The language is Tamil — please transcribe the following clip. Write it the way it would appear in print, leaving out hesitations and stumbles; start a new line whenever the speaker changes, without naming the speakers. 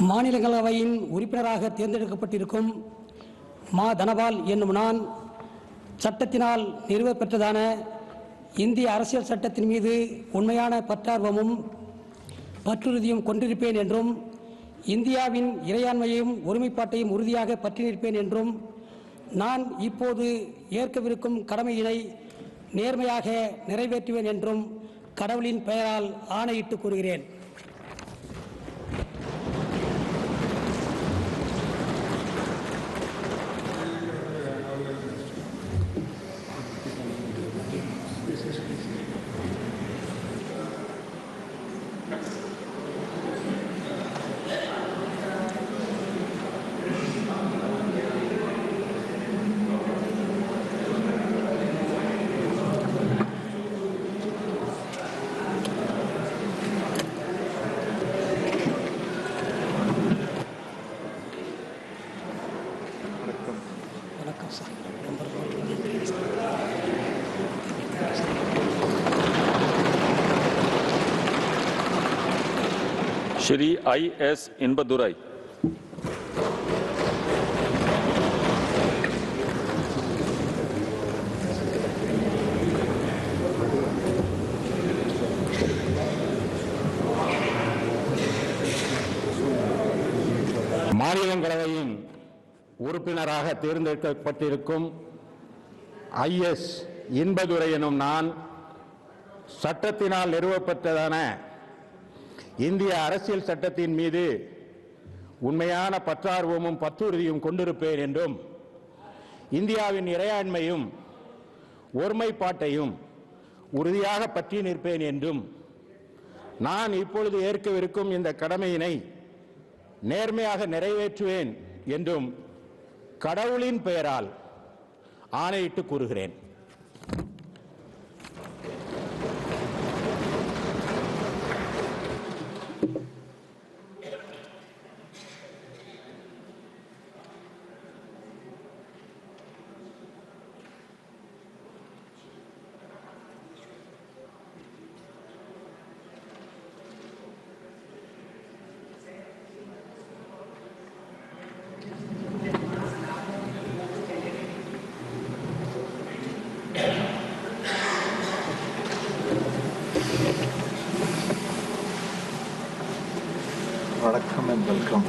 மாநிலங்களவையின் உறுப்பினராக தேர்ந்தெடுக்கப்பட்டிருக்கும் மா தனபால் என்னும் நான் சட்டத்தினால் நிறுவப்பெற்றதான இந்திய அரசியல் சட்டத்தின் மீது உண்மையான பற்றார்வமும் பற்றுறுதியும் கொண்டிருப்பேன் என்றும் இந்தியாவின் இறையாண்மையையும் ஒருமைப்பாட்டையும் உறுதியாக பற்றி நிற்பேன் என்றும் நான் இப்போது ஏற்கவிருக்கும் கடமையினை நேர்மையாக நிறைவேற்றுவேன் என்றும் கடவுளின் பெயரால் ஆணையிட்டு கூறுகிறேன்.
श्री I.S. इनबदुराई।
மாநிலங்களவையின் உறுப்பினராக தேர்ந்தெடுக்கப்பட்டிருக்கும் I.S. இன்பதுரை எனும் நான் சட்டத்தினால் நிறுவப்பட்டதான இந்திய அரசியல் சட்டத்தின் மீது உண்மையான பற்றார்வமும் பற்றுறுதியும் கொண்டிருப்பேன் என்றும் இந்தியாவின் இறையாண்மையும் ஒருமைப்பாட்டையும் உறுதியாக பற்றி நிற்பேன் என்றும் நான் இப்பொழுது ஏற்கவிருக்கும் இந்த கடமையினை நேர்மையாக நிறைவேற்றுவேன் என்றும் கடவுளின் பெயரால் ஆணையிட்டு கூறுகிறேன்.
Welcome and welcome.